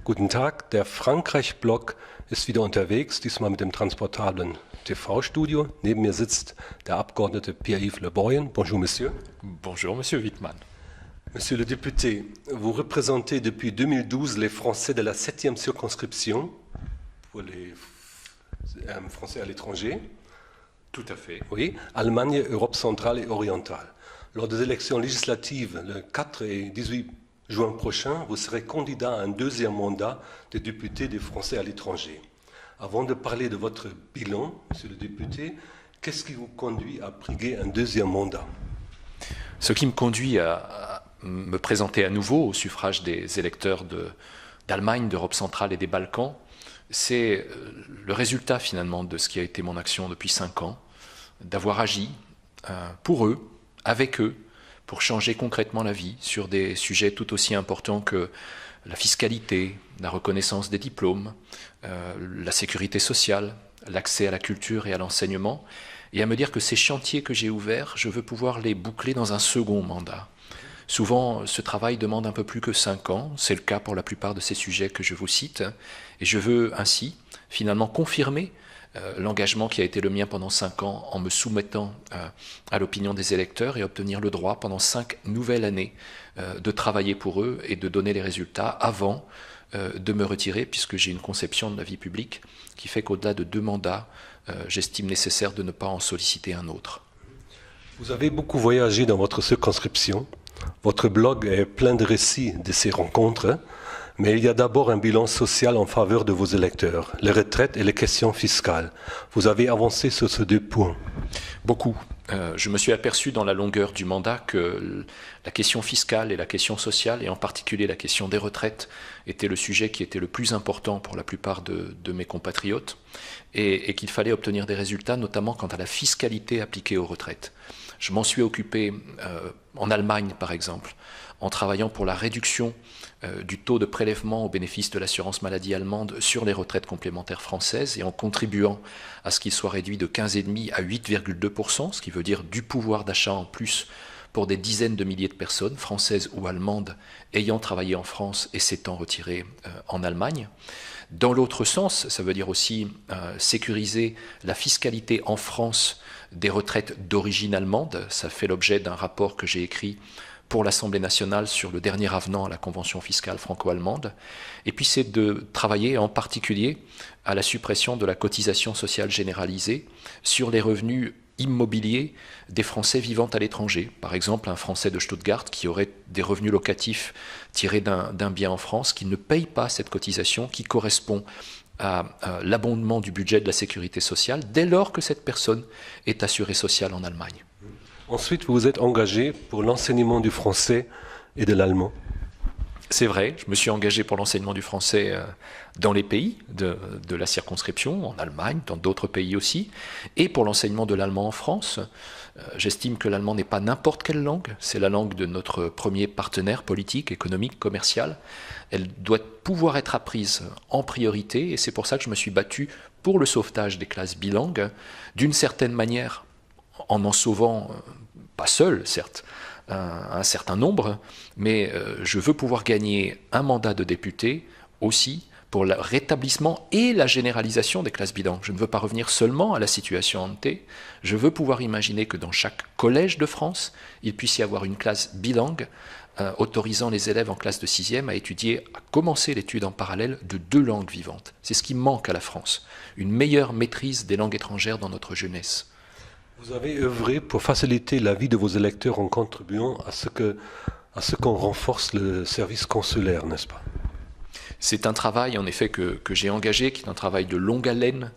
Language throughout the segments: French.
Guten Tag, der Frankreich-Blog ist wieder unterwegs, diesmal mit dem transportablen TV-Studio. Neben mir sitzt der Abgeordnete Pierre-Yves Le Boyen. Bonjour, Monsieur. Bonjour, Monsieur Wittmann. Monsieur le député, vous représentez depuis 2012 les Français de la 7e circonscription pour les Français à l'étranger. Tout à fait. Oui, Allemagne, Europe centrale et orientale. Lors des élections législatives, le 4 et 18 juin prochain, vous serez candidat à un deuxième mandat de député des Français à l'étranger. Avant de parler de votre bilan, monsieur le député, qu'est-ce qui vous conduit à briguer un deuxième mandat? Ce qui me conduit à me présenter à nouveau au suffrage des électeurs d'Allemagne, d'Europe centrale et des Balkans, c'est le résultat finalement de ce qui a été mon action depuis 5 ans, d'avoir agi pour eux, avec eux, pour changer concrètement la vie sur des sujets tout aussi importants que la fiscalité, la reconnaissance des diplômes, la sécurité sociale, l'accès à la culture et à l'enseignement, et à me dire que ces chantiers que j'ai ouverts, je veux pouvoir les boucler dans un second mandat. Souvent, ce travail demande un peu plus que 5 ans, c'est le cas pour la plupart de ces sujets que je vous cite, et je veux ainsi finalement confirmer l'engagement qui a été le mien pendant 5 ans en me soumettant à l'opinion des électeurs et obtenir le droit pendant 5 nouvelles années de travailler pour eux et de donner les résultats avant de me retirer, puisque j'ai une conception de la vie publique qui fait qu'au-delà de 2 mandats, j'estime nécessaire de ne pas en solliciter un autre. Vous avez beaucoup voyagé dans votre circonscription. Votre blog est plein de récits de ces rencontres. Mais il y a d'abord un bilan social en faveur de vos électeurs, les retraites et les questions fiscales. Vous avez avancé sur ces 2 points. Beaucoup. Je me suis aperçu dans la longueur du mandat que la question fiscale et la question sociale, et en particulier la question des retraites, était le sujet qui était le plus important pour la plupart de mes compatriotes, et qu'il fallait obtenir des résultats, notamment quant à la fiscalité appliquée aux retraites. Je m'en suis occupé en Allemagne, par exemple, en travaillant pour la réduction du taux de prélèvement au bénéfice de l'assurance maladie allemande sur les retraites complémentaires françaises et en contribuant à ce qu'il soit réduit de 15,5 à 8,2%, ce qui veut dire du pouvoir d'achat en plus pour des dizaines de milliers de personnes, françaises ou allemandes, ayant travaillé en France et s'étant retirées en Allemagne. Dans l'autre sens, ça veut dire aussi sécuriser la fiscalité en France des retraites d'origine allemande. Ça fait l'objet d'un rapport que j'ai écrit pour l'Assemblée nationale sur le dernier avenant à la Convention fiscale franco-allemande. Et puis c'est de travailler en particulier à la suppression de la cotisation sociale généralisée sur les revenus immobiliers des Français vivant à l'étranger. Par exemple, un Français de Stuttgart qui aurait des revenus locatifs tirés d'un bien en France, qui ne paye pas cette cotisation qui correspond à l'abondement du budget de la sécurité sociale dès lors que cette personne est assurée sociale en Allemagne. Ensuite, vous vous êtes engagé pour l'enseignement du français et de l'allemand. C'est vrai, je me suis engagé pour l'enseignement du français dans les pays de la circonscription, en Allemagne, dans d'autres pays aussi, et pour l'enseignement de l'allemand en France. J'estime que l'allemand n'est pas n'importe quelle langue, c'est la langue de notre premier partenaire politique, économique, commercial. Elle doit pouvoir être apprise en priorité, et c'est pour ça que je me suis battu pour le sauvetage des classes bilingues, d'une certaine manière, en sauvant, pas seul certes, un certain nombre, mais je veux pouvoir gagner un mandat de député aussi pour le rétablissement et la généralisation des classes bilingues. Je ne veux pas revenir seulement à la situation ante, je veux pouvoir imaginer que dans chaque collège de France, il puisse y avoir une classe bilingue autorisant les élèves en classe de 6e à étudier, à commencer l'étude en parallèle de 2 langues vivantes. C'est ce qui manque à la France, une meilleure maîtrise des langues étrangères dans notre jeunesse. Vous avez œuvré pour faciliter la vie de vos électeurs en contribuant à ce qu'on renforce le service consulaire, n'est-ce pas? C'est un travail, en effet, que j'ai engagé, qui est un travail de longue haleine.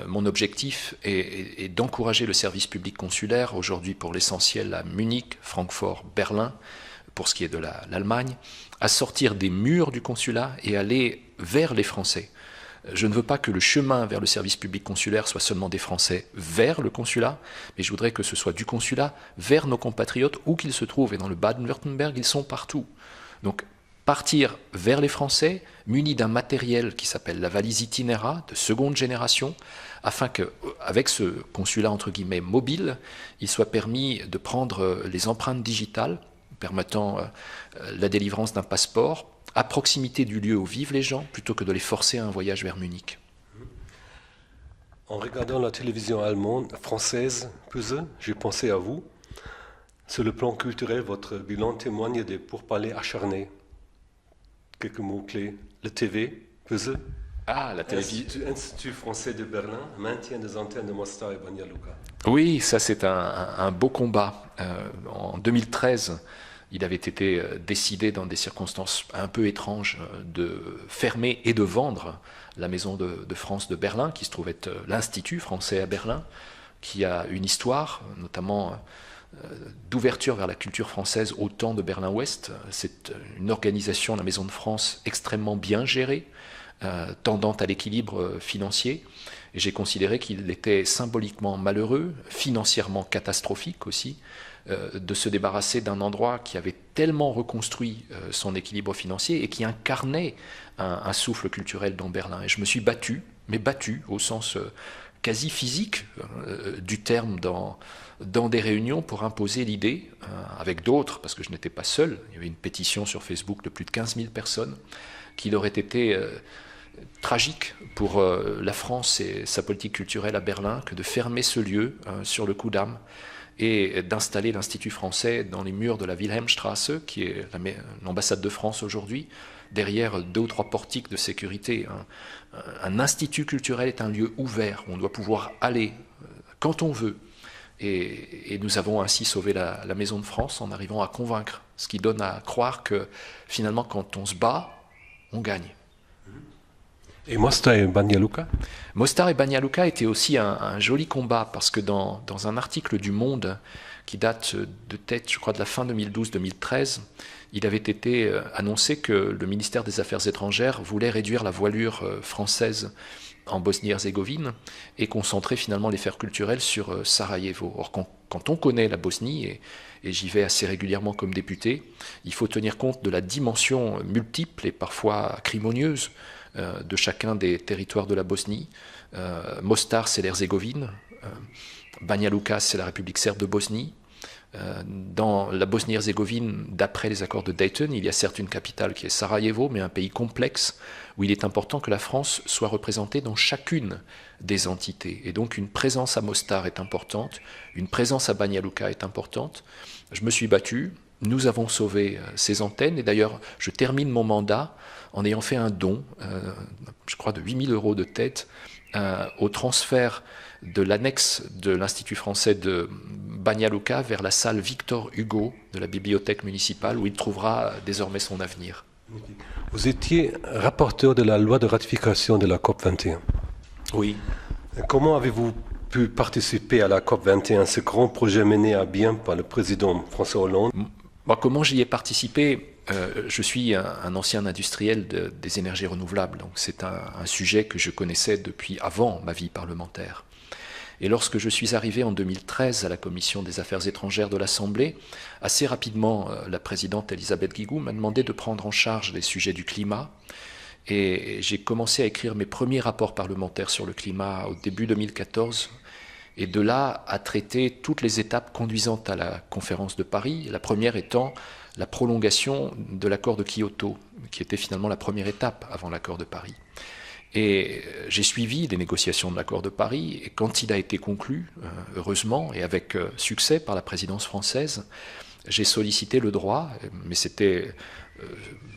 Mon objectif est d'encourager le service public consulaire, aujourd'hui pour l'essentiel à Munich, Francfort, Berlin, pour ce qui est de l'Allemagne, à sortir des murs du consulat et aller vers les Français. Je ne veux pas que le chemin vers le service public consulaire soit seulement des Français vers le consulat, mais je voudrais que ce soit du consulat vers nos compatriotes, où qu'ils se trouvent. Et dans le Baden-Württemberg, ils sont partout. Donc, partir vers les Français, munis d'un matériel qui s'appelle la valise Itinéra, de seconde génération, afin qu'avec ce consulat entre guillemets mobile, il soit permis de prendre les empreintes digitales permettant la délivrance d'un passeport à proximité du lieu où vivent les gens, plutôt que de les forcer à un voyage vers Munich. En regardant la télévision allemande, française, Pöse, j'ai pensé à vous. Sur le plan culturel, votre bilan témoigne des pourparlers acharnés. Quelques mots-clés. Le TV, Pöse. Ah, la télévision. Institut français de Berlin, maintien des antennes de Mostar et Banja Luka. Oui, ça c'est un beau combat. En 2013, il avait été décidé dans des circonstances un peu étranges de fermer et de vendre la Maison de France de Berlin, qui se trouve être l'Institut français à Berlin, qui a une histoire, notamment d'ouverture vers la culture française au temps de Berlin-Ouest. C'est une organisation, la Maison de France, extrêmement bien gérée, tendant à l'équilibre financier. Et j'ai considéré qu'il était symboliquement malheureux, financièrement catastrophique aussi, de se débarrasser d'un endroit qui avait tellement reconstruit son équilibre financier et qui incarnait un souffle culturel dans Berlin. Et je me suis battu, mais battu au sens quasi physique du terme dans des réunions pour imposer l'idée, avec d'autres, parce que je n'étais pas seul, il y avait une pétition sur Facebook de plus de 15 000 personnes, qu'il aurait été tragique pour la France et sa politique culturelle à Berlin que de fermer ce lieu sur le coup d'âme et d'installer l'Institut français dans les murs de la Wilhelmstrasse, qui est l'ambassade de France aujourd'hui, derrière 2 ou 3 portiques de sécurité. Un institut culturel est un lieu ouvert, où on doit pouvoir aller quand on veut. Et nous avons ainsi sauvé la Maison de France en arrivant à convaincre, ce qui donne à croire que finalement quand on se bat, on gagne. Et Mostar et Banja Luka? Mostar et Banja Luka était aussi un joli combat, parce que dans un article du Monde qui date de tête, je crois, de la fin 2012-2013, il avait été annoncé que le ministère des Affaires étrangères voulait réduire la voilure française en Bosnie-Herzégovine et concentrer finalement l'effort culturel sur Sarajevo. Or, quand on connaît la Bosnie, et j'y vais assez régulièrement comme député, il faut tenir compte de la dimension multiple et parfois acrimonieuse de chacun des territoires de la Bosnie. Mostar, c'est l'Herzégovine. Banja Luka, c'est la République serbe de Bosnie. Dans la Bosnie-Herzégovine, d'après les accords de Dayton, il y a certes une capitale qui est Sarajevo, mais un pays complexe où il est important que la France soit représentée dans chacune des entités. Et donc une présence à Mostar est importante, une présence à Banja Luka est importante. Je me suis battu, nous avons sauvé ces antennes, et d'ailleurs je termine mon mandat en ayant fait un don, je crois de 8 000 € de tête, au transfert de l'annexe de l'Institut français de Banja Luka vers la salle Victor Hugo de la bibliothèque municipale, où il trouvera désormais son avenir. Vous étiez rapporteur de la loi de ratification de la COP 21. Oui. Comment avez-vous pu participer à la COP 21, ce grand projet mené à bien par le président François Hollande? Comment j'y ai participé? Je suis un ancien industriel des énergies renouvelables, donc c'est un sujet que je connaissais depuis avant ma vie parlementaire. Et lorsque je suis arrivé en 2013 à la Commission des Affaires étrangères de l'Assemblée, assez rapidement, la présidente Elisabeth Guigou m'a demandé de prendre en charge les sujets du climat. Et j'ai commencé à écrire mes premiers rapports parlementaires sur le climat au début 2014, et de là à traiter toutes les étapes conduisant à la conférence de Paris, la première étant la prolongation de l'accord de Kyoto, qui était finalement la première étape avant l'accord de Paris. Et j'ai suivi les négociations de l'accord de Paris, et quand il a été conclu, heureusement, et avec succès par la présidence française, j'ai sollicité le droit, mais c'était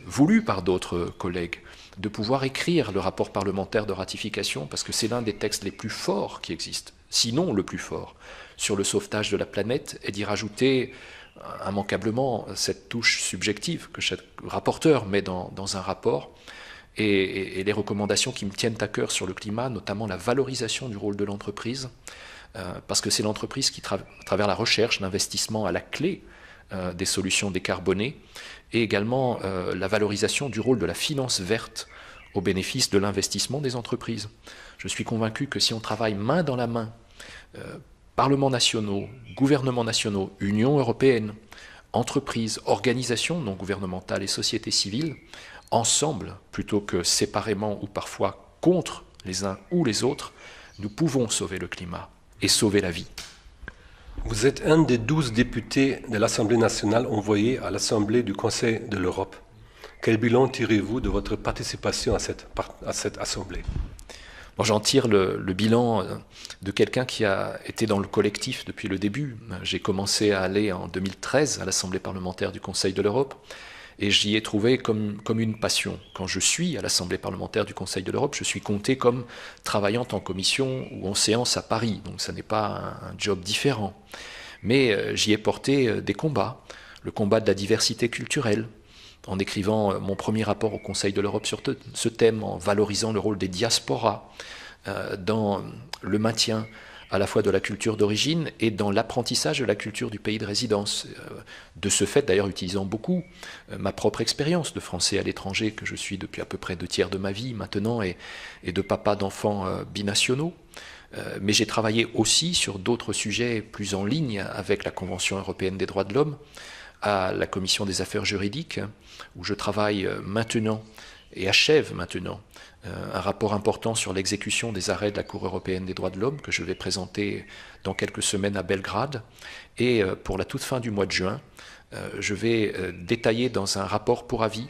voulu par d'autres collègues, de pouvoir écrire le rapport parlementaire de ratification, parce que c'est l'un des textes les plus forts qui existent, sinon le plus fort, sur le sauvetage de la planète, et d'y rajouter immanquablement cette touche subjective que chaque rapporteur met dans un rapport, et les recommandations qui me tiennent à cœur sur le climat, notamment la valorisation du rôle de l'entreprise, parce que c'est l'entreprise qui, à travers la recherche, l'investissement à la clé des solutions décarbonées, et également la valorisation du rôle de la finance verte au bénéfice de l'investissement des entreprises. Je suis convaincu que si on travaille main dans la main, parlements nationaux, gouvernements nationaux, Union européenne, entreprises, organisations non gouvernementales et sociétés civiles, ensemble, plutôt que séparément ou parfois contre les uns ou les autres, nous pouvons sauver le climat et sauver la vie. Vous êtes un des 12 députés de l'Assemblée nationale envoyés à l'Assemblée du Conseil de l'Europe. Quel bilan tirez-vous de votre participation à cette assemblée? J'en tire le bilan de quelqu'un qui a été dans le collectif depuis le début. J'ai commencé à aller en 2013 à l'Assemblée parlementaire du Conseil de l'Europe et j'y ai trouvé comme une passion. Quand je suis à l'Assemblée parlementaire du Conseil de l'Europe, je suis compté comme travaillant en commission ou en séance à Paris. Donc ça n'est pas un job différent. Mais j'y ai porté des combats. Le combat de la diversité culturelle, en écrivant mon premier rapport au Conseil de l'Europe sur ce thème, en valorisant le rôle des diasporas dans le maintien à la fois de la culture d'origine et dans l'apprentissage de la culture du pays de résidence. De ce fait, d'ailleurs, utilisant beaucoup ma propre expérience de français à l'étranger, que je suis depuis à peu près 2/3 de ma vie maintenant, et de papa d'enfants binationaux. Mais j'ai travaillé aussi sur d'autres sujets plus en ligne avec la Convention européenne des droits de l'homme, à la Commission des affaires juridiques, où je travaille maintenant et achève maintenant un rapport important sur l'exécution des arrêts de la Cour européenne des droits de l'homme que je vais présenter dans quelques semaines à Belgrade. Et pour la toute fin du mois de juin, je vais détailler dans un rapport pour avis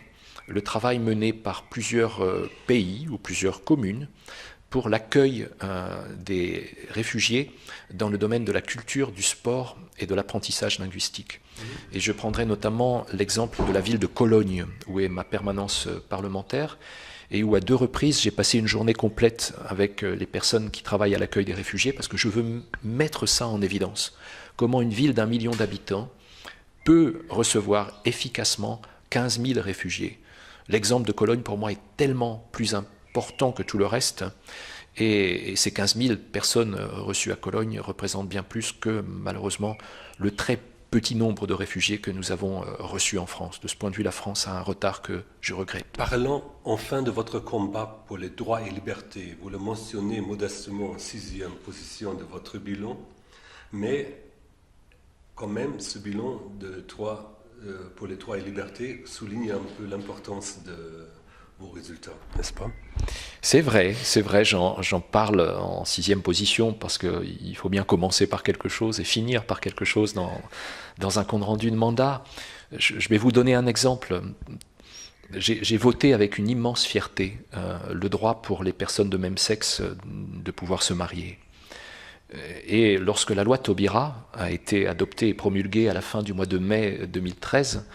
le travail mené par plusieurs pays ou plusieurs communes pour l'accueil des réfugiés dans le domaine de la culture, du sport et de l'apprentissage linguistique. Et je prendrai notamment l'exemple de la ville de Cologne, où est ma permanence parlementaire, et où à 2 reprises j'ai passé une journée complète avec les personnes qui travaillent à l'accueil des réfugiés, parce que je veux mettre ça en évidence. Comment une ville d'1 million d'habitants peut recevoir efficacement 15 000 réfugiés. L'exemple de Cologne, pour moi, est tellement plus important que tout le reste. Et ces 15 000 personnes reçues à Cologne représentent bien plus que, malheureusement, le très petit nombre de réfugiés que nous avons reçus en France. De ce point de vue, la France a un retard que je regrette. Parlons enfin de votre combat pour les droits et libertés. Vous le mentionnez modestement en 6e position de votre bilan, mais quand même, ce bilan pour les droits et libertés souligne un peu l'importance de vos résultats, n'est-ce pas? C'est vrai, j'en parle en 6e position parce qu'il faut bien commencer par quelque chose et finir par quelque chose dans un compte rendu de mandat. Je vais vous donner un exemple. J'ai voté avec une immense fierté le droit pour les personnes de même sexe de pouvoir se marier. Et lorsque la loi Taubira a été adoptée et promulguée à la fin du mois de mai 2013,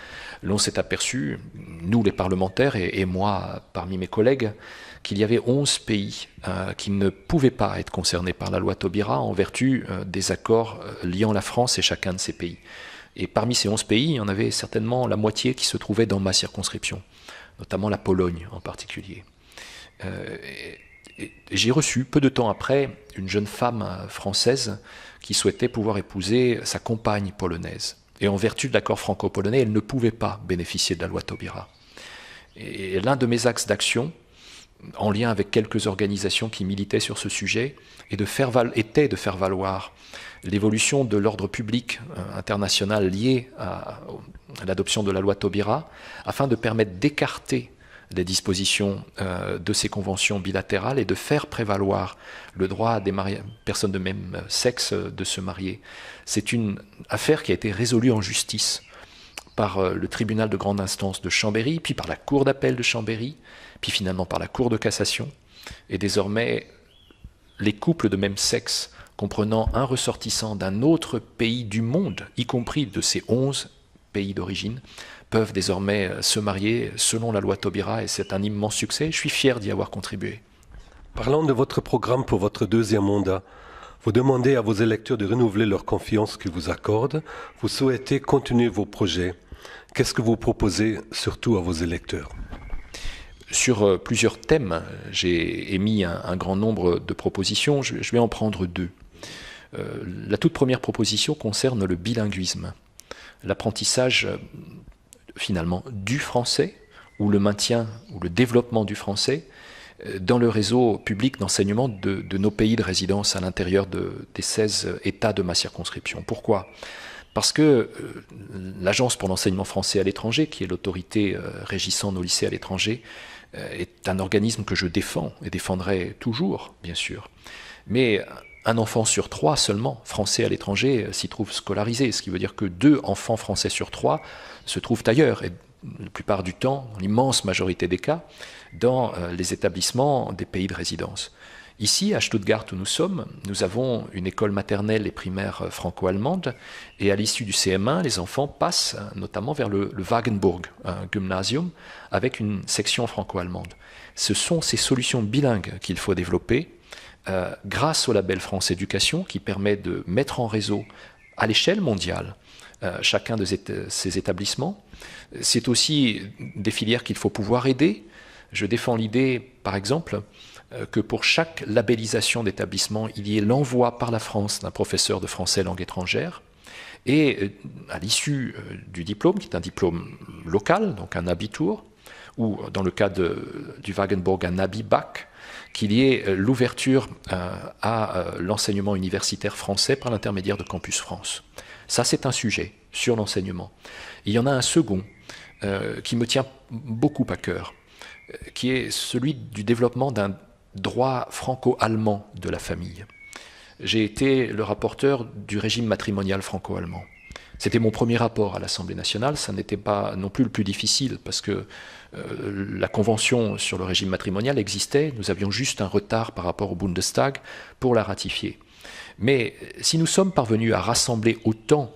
l'on s'est aperçu, nous les parlementaires et moi parmi mes collègues, qu'il y avait 11 pays qui ne pouvaient pas être concernés par la loi Taubira en vertu des accords liant la France et chacun de ces pays. Et parmi ces 11 pays, il y en avait certainement la moitié qui se trouvaient dans ma circonscription, notamment la Pologne en particulier. Et j'ai reçu, peu de temps après, une jeune femme française qui souhaitait pouvoir épouser sa compagne polonaise. Et en vertu de l'accord franco-polonais, elle ne pouvait pas bénéficier de la loi Taubira. Et l'un de mes axes d'action, en lien avec quelques organisations qui militaient sur ce sujet, était de faire valoir l'évolution de l'ordre public international lié à l'adoption de la loi Taubira, afin de permettre d'écarter les dispositions de ces conventions bilatérales et de faire prévaloir le droit des personnes de même sexe de se marier. C'est une affaire qui a été résolue en justice par le tribunal de grande instance de Chambéry, puis par la cour d'appel de Chambéry, puis finalement par la cour de cassation. Et désormais, les couples de même sexe comprenant un ressortissant d'un autre pays du monde, y compris de ces 11 pays d'origine, peuvent désormais se marier selon la loi Taubira, et c'est un immense succès. Je suis fier d'y avoir contribué. Parlant de votre programme pour votre 2e mandat, vous demandez à vos électeurs de renouveler leur confiance qu'ils vous accordent. Vous souhaitez continuer vos projets. Qu'est-ce que vous proposez surtout à vos électeurs? Sur plusieurs thèmes, j'ai émis un grand nombre de propositions. Je vais en prendre 2. La toute première proposition concerne le bilinguisme. L'apprentissage finalement du français, ou le maintien ou le développement du français dans le réseau public d'enseignement de nos pays de résidence à l'intérieur des 16 États de ma circonscription. Pourquoi ? Parce que l'Agence pour l'enseignement français à l'étranger, qui est l'autorité régissant nos lycées à l'étranger, est un organisme que je défends et défendrai toujours, bien sûr. Mais un enfant sur 3 seulement, français à l'étranger, s'y trouve scolarisé, ce qui veut dire que 2 enfants français sur 3 se trouvent ailleurs. Et la plupart du temps, dans l'immense majorité des cas, dans les établissements des pays de résidence. Ici, à Stuttgart où nous sommes, nous avons une école maternelle et primaire franco-allemande, et à l'issue du CM1, les enfants passent notamment vers le Wagenburg, un gymnasium, avec une section franco-allemande. Ce sont ces solutions bilingues qu'il faut développer, grâce au label France Éducation, qui permet de mettre en réseau, à l'échelle mondiale, chacun de ces établissements. C'est aussi des filières qu'il faut pouvoir aider. Je défends l'idée, par exemple, que pour chaque labellisation d'établissement, il y ait l'envoi par la France d'un professeur de français langue étrangère. Et à l'issue du diplôme, qui est un diplôme local, donc un Abitur, ou dans le cas du Wagenburg, un Abi-Bac, qu'il y ait l'ouverture à l'enseignement universitaire français par l'intermédiaire de Campus France. Ça, c'est un sujet sur l'enseignement. Il y en a un second qui me tient beaucoup à cœur, qui est celui du développement d'un droit franco-allemand de la famille. J'ai été le rapporteur du régime matrimonial franco-allemand. C'était mon premier rapport à l'Assemblée nationale, ça n'était pas non plus le plus difficile parce que la convention sur le régime matrimonial existait, nous avions juste un retard par rapport au Bundestag pour la ratifier. Mais si nous sommes parvenus à rassembler autant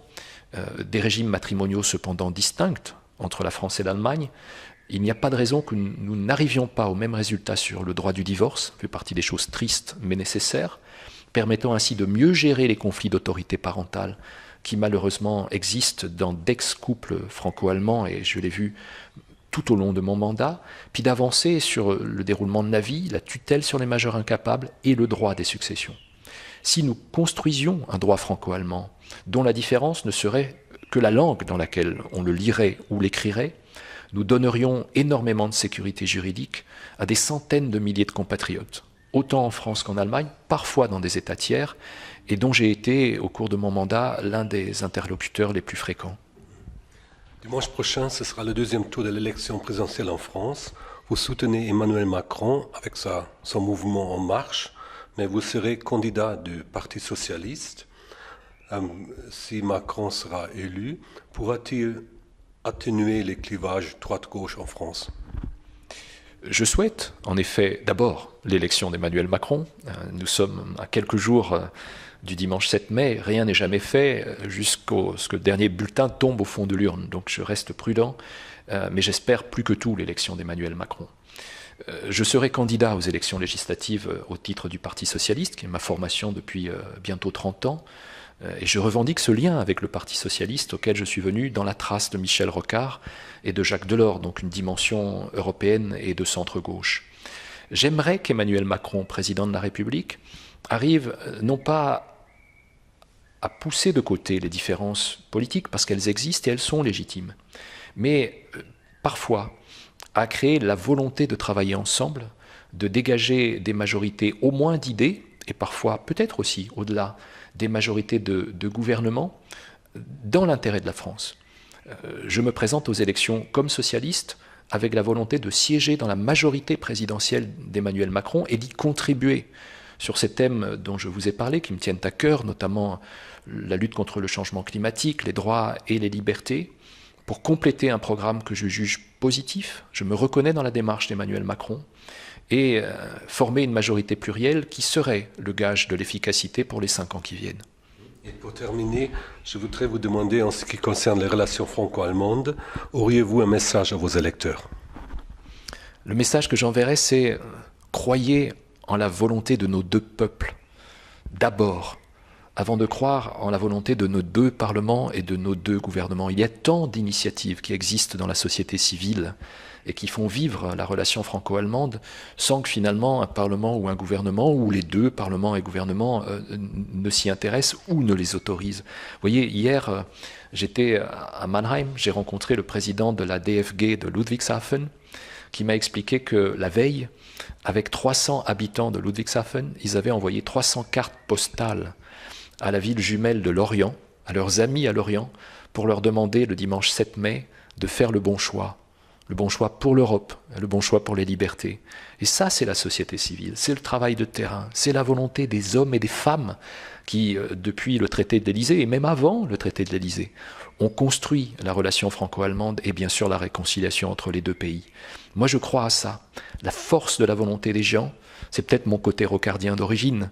des régimes matrimoniaux cependant distincts entre la France et l'Allemagne, il n'y a pas de raison que nous n'arrivions pas au même résultat sur le droit du divorce, fait partie des choses tristes mais nécessaires, permettant ainsi de mieux gérer les conflits d'autorité parentale qui malheureusement existent dans d'ex-couples franco-allemands, et je l'ai vu tout au long de mon mandat, puis d'avancer sur le déroulement de la vie, la tutelle sur les majeurs incapables et le droit des successions. Si nous construisions un droit franco-allemand dont la différence ne serait que la langue dans laquelle on le lirait ou l'écrirait, nous donnerions énormément de sécurité juridique à des centaines de milliers de compatriotes, autant en France qu'en Allemagne, parfois dans des États tiers, et dont j'ai été, au cours de mon mandat, l'un des interlocuteurs les plus fréquents. Dimanche prochain, ce sera le deuxième tour de l'élection présidentielle en France. Vous soutenez Emmanuel Macron avec son mouvement En Marche, mais vous serez candidat du Parti socialiste. Si Macron sera élu, pourra-t-il atténuer les clivages droite-gauche en France? Je souhaite, en effet, d'abord l'élection d'Emmanuel Macron. Nous sommes à quelques jours du dimanche 7 mai, rien n'est jamais fait jusqu'à ce que le dernier bulletin tombe au fond de l'urne. Donc je reste prudent, mais j'espère plus que tout l'élection d'Emmanuel Macron. Je serai candidat aux élections législatives au titre du Parti socialiste, qui est ma formation depuis bientôt 30 ans. Et je revendique ce lien avec le Parti socialiste auquel je suis venu dans la trace de Michel Rocard et de Jacques Delors, donc une dimension européenne et de centre-gauche. J'aimerais qu'Emmanuel Macron, président de la République, arrive non pas à pousser de côté les différences politiques, parce qu'elles existent et elles sont légitimes, mais parfois à créer la volonté de travailler ensemble, de dégager des majorités au moins d'idées, et parfois peut-être aussi au-delà, des majorités de gouvernement dans l'intérêt de la France. Je me présente aux élections comme socialiste avec la volonté de siéger dans la majorité présidentielle d'Emmanuel Macron et d'y contribuer sur ces thèmes dont je vous ai parlé, qui me tiennent à cœur, notamment la lutte contre le changement climatique, les droits et les libertés, pour compléter un programme que je juge positif. Je me reconnais dans la démarche d'Emmanuel Macron, et former une majorité plurielle qui serait le gage de l'efficacité pour les 5 ans qui viennent. Et pour terminer, je voudrais vous demander, en ce qui concerne les relations franco-allemandes, auriez-vous un message à vos électeurs? Le message que j'enverrai, c'est croyez en la volonté de nos deux peuples, d'abord, avant de croire en la volonté de nos deux parlements et de nos deux gouvernements. Il y a tant d'initiatives qui existent dans la société civile et qui font vivre la relation franco-allemande sans que finalement un parlement ou un gouvernement, ou les deux, parlements et gouvernements, ne s'y intéressent ou ne les autorisent. Vous voyez, hier, j'étais à Mannheim, j'ai rencontré le président de la DFG de Ludwigshafen, qui m'a expliqué que la veille, avec 300 habitants de Ludwigshafen, ils avaient envoyé 300 cartes postales à la ville jumelle de Lorient, à leurs amis à Lorient, pour leur demander le dimanche 7 mai de faire le bon choix, le bon choix pour l'Europe, le bon choix pour les libertés. Et ça, c'est la société civile, c'est le travail de terrain, c'est la volonté des hommes et des femmes qui, depuis le traité de l'Élysée, et même avant le traité de l'Élysée, ont construit la relation franco-allemande et bien sûr la réconciliation entre les deux pays. Moi, je crois à ça. La force de la volonté des gens, c'est peut-être mon côté rocardien d'origine.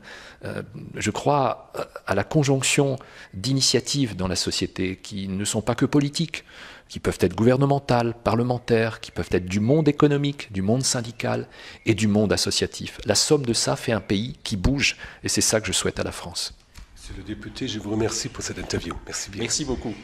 Je crois à la conjonction d'initiatives dans la société qui ne sont pas que politiques, qui peuvent être gouvernementales, parlementaires, qui peuvent être du monde économique, du monde syndical et du monde associatif. La somme de ça fait un pays qui bouge et c'est ça que je souhaite à la France. Monsieur le député, je vous remercie pour cette interview. Merci bien. Merci beaucoup.